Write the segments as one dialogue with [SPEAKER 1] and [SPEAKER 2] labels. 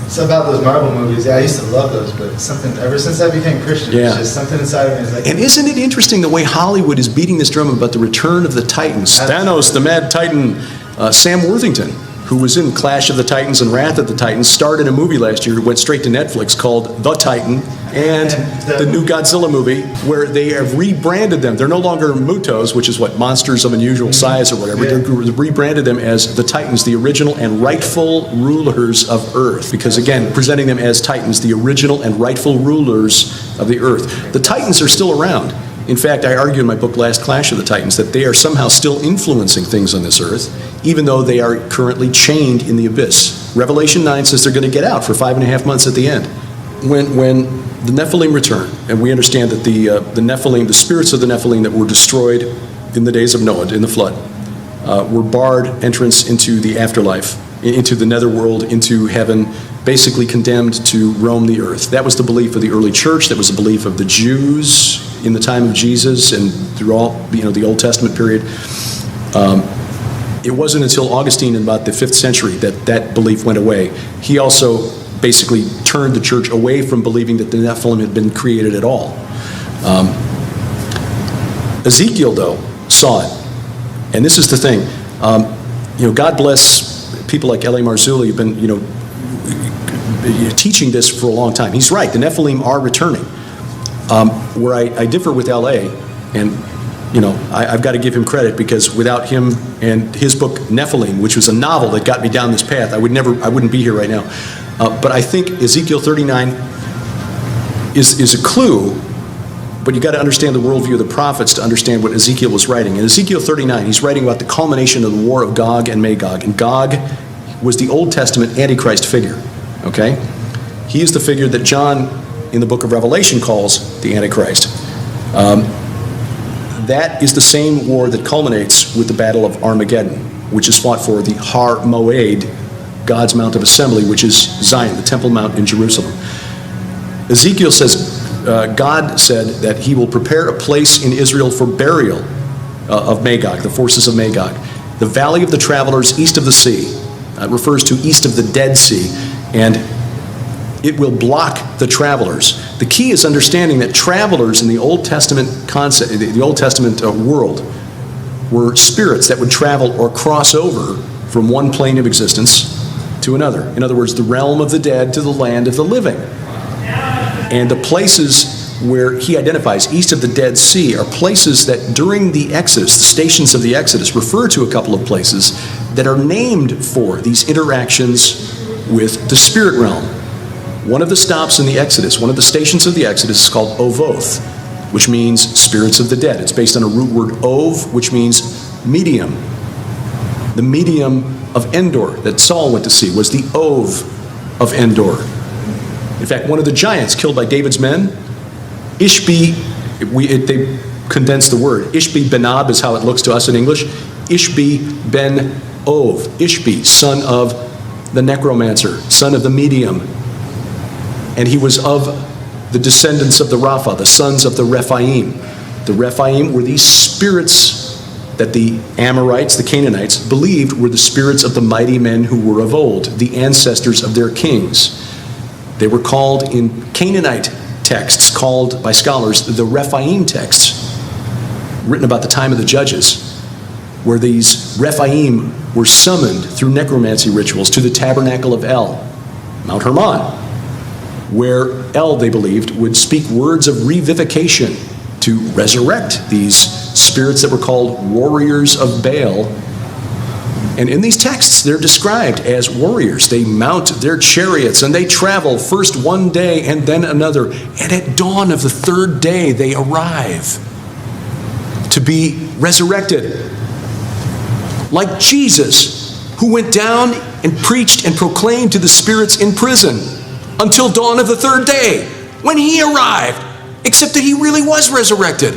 [SPEAKER 1] So about those Marvel movies, I used to love those, but something, ever since I became Christian, it's just something inside of me is like...
[SPEAKER 2] And isn't it interesting the way Hollywood is beating this drum about the return of the Titans? Thanos, the Mad Titan, Sam Worthington, who was in Clash of the Titans and Wrath of the Titans, starred in a movie last year, went straight to Netflix, called The Titan, and the new Godzilla movie, where they have rebranded them. They're no longer Mutos, which is what, monsters of unusual size or whatever. Yeah. They rebranded them as the Titans, the original and rightful rulers of Earth. Because again, presenting them as Titans, the original and rightful rulers of the Earth. The Titans are still around. In fact, I argue in my book, Last Clash of the Titans, that they are somehow still influencing things on this earth, even though they are currently chained in the abyss. Revelation 9 says they're going to get out for 5.5 months at the end. When the Nephilim return, and we understand that the Nephilim, the spirits of the Nephilim that were destroyed in the days of Noah, in the flood, were barred entrance into the afterlife, into the netherworld, into heaven, basically condemned to roam the earth. That was the belief of the early church. That was the belief of the Jews in the time of Jesus and through all, the Old Testament period. It wasn't until Augustine in about the 5th century that that belief went away. He also basically turned the church away from believing that the Nephilim had been created at all. Ezekiel, though, saw it. And this is the thing. God bless people like L.A. Marzulli who've been, teaching this for a long time. He's right. The Nephilim are returning. Where I differ with L.A., and I've got to give him credit, because without him and his book Nephilim, which was a novel that got me down this path, I wouldn't be here right now. But I think Ezekiel 39 is a clue, but you got to understand the worldview of the prophets to understand what Ezekiel was writing. In Ezekiel 39, he's writing about the culmination of the war of Gog and Magog, and Gog was the Old Testament Antichrist figure. Okay, he is the figure that John in the book of Revelation calls the Antichrist. That is the same war that culminates with the Battle of Armageddon, which is fought for the Har Moed, God's Mount of Assembly, which is Zion, the Temple Mount in Jerusalem. Ezekiel says, God said that he will prepare a place in Israel for burial of Magog, the forces of Magog. The Valley of the Travelers east of the sea. It refers to east of the Dead Sea, and it will block the travelers. The key is understanding that travelers in the Old Testament concept, the Old Testament world, were spirits that would travel or cross over from one plane of existence to another. In other words, the realm of the dead to the land of the living. And the places where he identifies east of the Dead Sea are places that during the Exodus, the stations of the Exodus, refer to a couple of places that are named for these interactions with the spirit realm. One of the stops in the Exodus, one of the stations of the Exodus is called Ovoth, which means spirits of the dead. It's based on a root word Ov, which means medium. The medium of Endor that Saul went to see was the Ov of Endor. In fact, one of the giants killed by David's men, Ishbi, they condensed the word. Ishbi Benab is how it looks to us in English. Ishbi Ben Ov. Ishbi, son of the necromancer, son of the medium. And he was of the descendants of the Rapha, the sons of the Rephaim. The Rephaim were these spirits that the Amorites, the Canaanites, believed were the spirits of the mighty men who were of old, the ancestors of their kings. They were called in Canaanite texts, called by scholars the Rephaim texts, written about the time of the Judges, where these Rephaim were summoned through necromancy rituals to the tabernacle of El, Mount Hermon, where El, they believed, would speak words of revivification to resurrect these spirits that were called warriors of Baal. And in these texts, they're described as warriors. They mount their chariots and they travel first one day and then another. And at dawn of the third day, they arrive to be resurrected. Like Jesus, who went down and preached and proclaimed to the spirits in prison until dawn of the third day, when he arrived, except that he really was resurrected.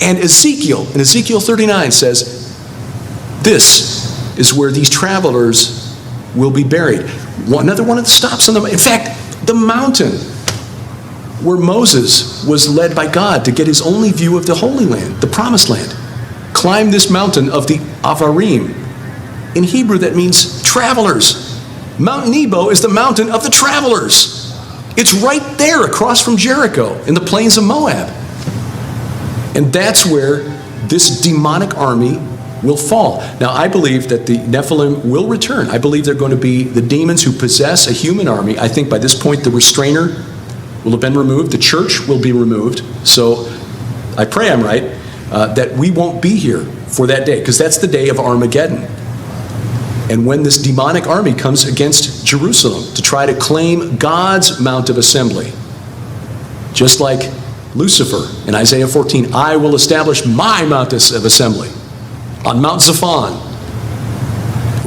[SPEAKER 2] And Ezekiel, in Ezekiel 39, says, this is where these travelers will be buried. Another one of the stops on the, in fact, the mountain where Moses was led by God to get his only view of the Holy Land, the Promised Land. Climb this mountain of the Avarim. In Hebrew, that means travelers. Mount Nebo is the mountain of the travelers. It's right there across from Jericho in the plains of Moab. And that's where this demonic army will fall. Now, I believe that the Nephilim will return. I believe they're going to be the demons who possess a human army. I think by this point the restrainer will have been removed. The church will be removed. So I pray I'm right, that we won't be here for that day, because that's the day of Armageddon. And when this demonic army comes against Jerusalem to try to claim God's Mount of Assembly, just like Lucifer in Isaiah 14, I will establish my Mount of Assembly on Mount Zaphon,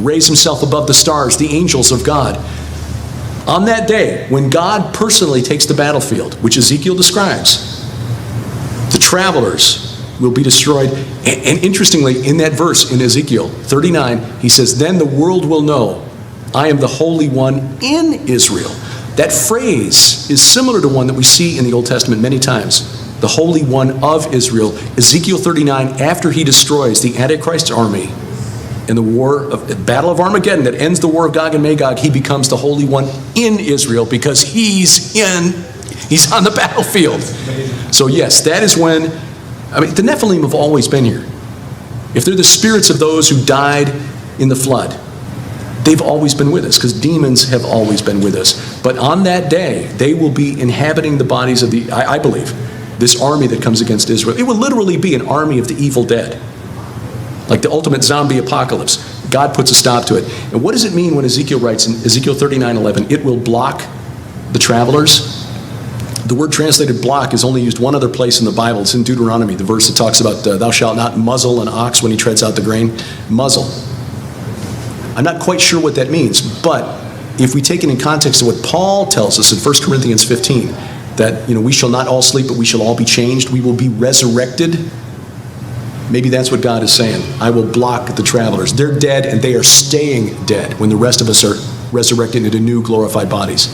[SPEAKER 2] raise himself above the stars, the angels of God. On that day, when God personally takes the battlefield, which Ezekiel describes, the travelers will be destroyed. And interestingly, in that verse in Ezekiel 39, he says, then the world will know I am the Holy One in Israel. That phrase is similar to one that we see in the Old Testament many times. The Holy One of Israel. Ezekiel 39, after he destroys the Antichrist army in the Battle of Armageddon that ends the war of Gog and Magog, he becomes the Holy One in Israel because he's on the battlefield. So yes, that is when, the Nephilim have always been here. If they're the spirits of those who died in the flood, they've always been with us, because demons have always been with us. But on that day, they will be inhabiting the bodies of I believe, this army that comes against Israel. It will literally be an army of the evil dead. Like the ultimate zombie apocalypse. God puts a stop to it. And what does it mean when Ezekiel writes in Ezekiel 39:11, it will block the travelers? The word translated block is only used one other place in the Bible. It's in Deuteronomy, the verse that talks about thou shalt not muzzle an ox when he treads out the grain. Muzzle. I'm not quite sure what that means, but if we take it in context of what Paul tells us in 1 Corinthians 15, that we shall not all sleep, but we shall all be changed. We will be resurrected. Maybe that's what God is saying. I will block the travelers. They're dead, and they are staying dead when the rest of us are resurrected into new glorified bodies.